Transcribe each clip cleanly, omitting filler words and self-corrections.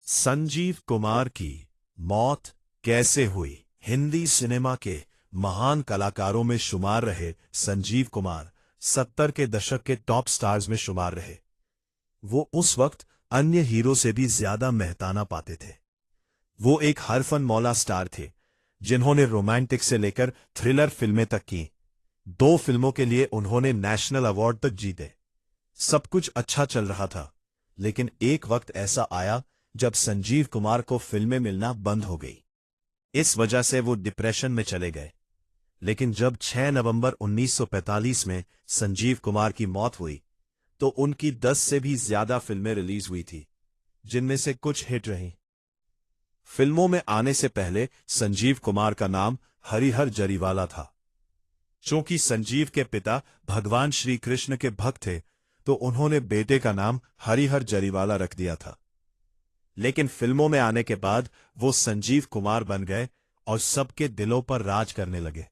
संजीव कुमार की मौत कैसे हुई। हिंदी सिनेमा के महान कलाकारों में शुमार रहे संजीव कुमार 70 के दशक के टॉप स्टार्स में शुमार रहे। वो उस वक्त अन्य हीरो से भी ज्यादा मेहताना पाते थे। वो एक हरफन मौला स्टार थे जिन्होंने रोमांटिक से लेकर थ्रिलर फिल्में तक की। 2 फिल्मों के लिए उन्होंने नेशनल अवार्ड तक जीते। सब कुछ अच्छा चल रहा था, लेकिन एक वक्त ऐसा आया जब संजीव कुमार को फिल्में मिलना बंद हो गई। इस वजह से वो डिप्रेशन में चले गए। लेकिन जब 6 नवंबर 1945 में संजीव कुमार की मौत हुई तो उनकी 10 से भी ज्यादा फिल्में रिलीज हुई थी, जिनमें से कुछ हिट रहीं। फिल्मों में आने से पहले संजीव कुमार का नाम हरिहर जरीवाला था। चूंकि संजीव के पिता भगवान श्री कृष्ण के भक्त थे, तो उन्होंने बेटे का नाम हरिहर जरीवाला रख दिया था। लेकिन फिल्मों में आने के बाद वो संजीव कुमार बन गए और सबके दिलों पर राज करने लगे।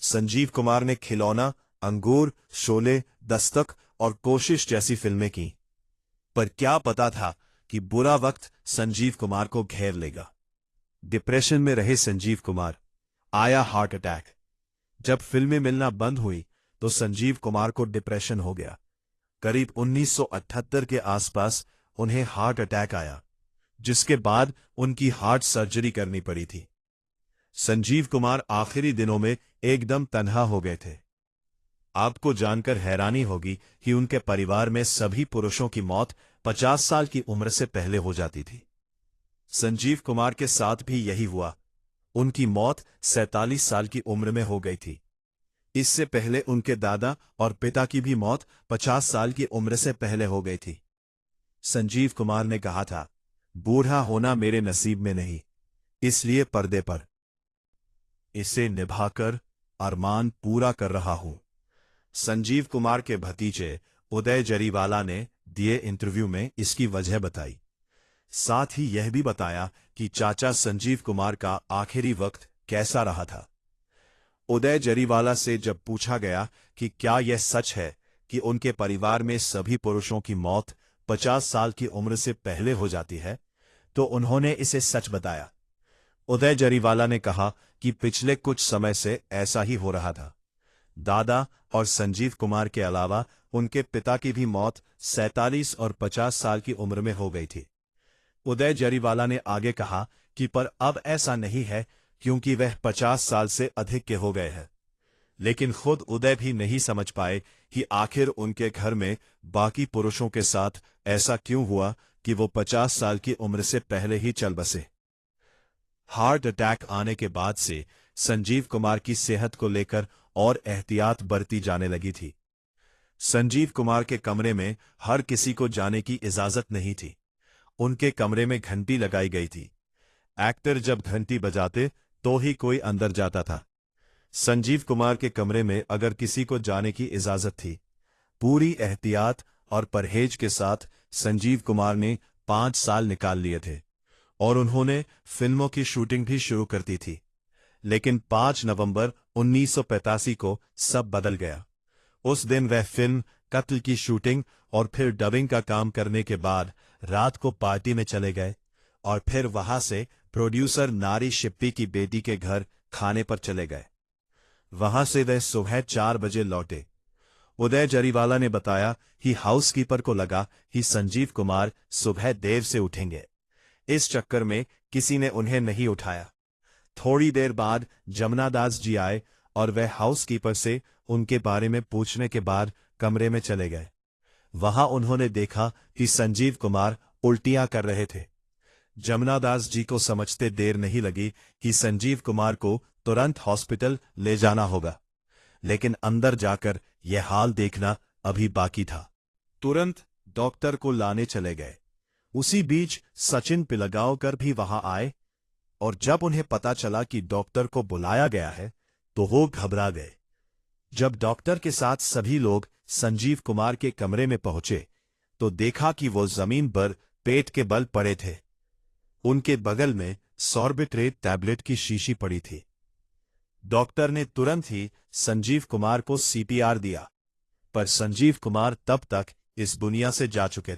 संजीव कुमार ने खिलौना, अंगूर, शोले, दस्तक और कोशिश जैसी फिल्में की। पर क्या पता था कि बुरा वक्त संजीव कुमार को घेर लेगा। डिप्रेशन में रहे संजीव कुमार, आया हार्ट अटैक। जब फिल्में मिलना बंद हुई तो संजीव कुमार को डिप्रेशन हो गया। करीब 1978 के आसपास उन्हें हार्ट अटैक आया, जिसके बाद उनकी हार्ट सर्जरी करनी पड़ी थी। संजीव कुमार आखिरी दिनों में एकदम तन्हा हो गए थे। आपको जानकर हैरानी होगी कि उनके परिवार में सभी पुरुषों की मौत 50 साल की उम्र से पहले हो जाती थी। संजीव कुमार के साथ भी यही हुआ। उनकी मौत 47 साल की उम्र में हो गई थी। इससे पहले उनके दादा और पिता की भी मौत 50 साल की उम्र से पहले हो गई थी। संजीव कुमार ने कहा था, बूढ़ा होना मेरे नसीब में नहीं, इसलिए पर्दे पर इसे निभाकर अरमान पूरा कर रहा हूं। संजीव कुमार के भतीजे उदय जरीवाला ने दिए इंटरव्यू में इसकी वजह बताई। साथ ही यह भी बताया कि चाचा संजीव कुमार का आखिरी वक्त कैसा रहा था। उदय जरीवाला से जब पूछा गया कि क्या यह सच है कि उनके परिवार में सभी पुरुषों की मौत 50 साल की उम्र से पहले हो जाती है, तो उन्होंने इसे सच बताया। उदय जरीवाला ने कहा कि पिछले कुछ समय से ऐसा ही हो रहा था। दादा और संजीव कुमार के अलावा उनके पिता की भी मौत 47 और 50 साल की उम्र में हो गई थी। उदय जरीवाला ने आगे कहा कि पर अब ऐसा नहीं है, क्योंकि वह 50 साल से अधिक के हो गए हैं। लेकिन खुद उदय भी नहीं समझ पाए कि आखिर उनके घर में बाकी पुरुषों के साथ ऐसा क्यों हुआ कि वो 50 साल की उम्र से पहले ही चल बसे। हार्ट अटैक आने के बाद से संजीव कुमार की सेहत को लेकर और एहतियात बरती जाने लगी थी। संजीव कुमार के कमरे में हर किसी को जाने की इजाजत नहीं थी। उनके कमरे में घंटी लगाई गई थी। एक्टर जब घंटी बजाते तो ही कोई अंदर जाता था। संजीव कुमार के कमरे में अगर किसी को जाने की इजाजत थी। पूरी एहतियात और परहेज के साथ संजीव कुमार ने 5 साल निकाल लिए थे और उन्होंने फिल्मों की शूटिंग भी शुरू कर दी थी। लेकिन 5 नवंबर 1985 को सब बदल गया। उस दिन वह फिल्म कत्ल की शूटिंग और फिर डबिंग का काम करने के बाद रात को पार्टी में चले गए और फिर वहां से प्रोड्यूसर नारी शिप्पी की बेटी के घर खाने पर चले गए। वहां से वह सुबह 4 बजे लौटे। उदय जरीवाला ने बताया कि हाउसकीपर को लगा कि संजीव कुमार सुबह देर से उठेंगे। इस चक्कर में किसी ने उन्हें नहीं उठाया। थोड़ी देर बाद जमुना दास जी आए और वह हाउसकीपर से उनके बारे में पूछने के बाद कमरे में चले गए। वहां उन्होंने देखा कि संजीव कुमार उल्टियां कर रहे थे। जमुना दास जी को समझते देर नहीं लगी कि संजीव कुमार को तुरंत हॉस्पिटल ले जाना होगा, लेकिन अंदर जाकर यह हाल देखना अभी बाकी था। तुरंत डॉक्टर को लाने चले गए। उसी बीच सचिन पिलगांवकर भी वहां आए और जब उन्हें पता चला कि डॉक्टर को बुलाया गया है तो वो घबरा गए। जब डॉक्टर के साथ सभी लोग संजीव कुमार के कमरे में पहुंचे तो देखा कि वो जमीन पर पेट के बल पड़े थे। उनके बगल में सॉर्बिट्रेट टैबलेट की शीशी पड़ी थी। डॉक्टर ने तुरंत ही संजीव कुमार को सीपीआर दिया, पर संजीव कुमार तब तक इस दुनिया से जा चुके थे।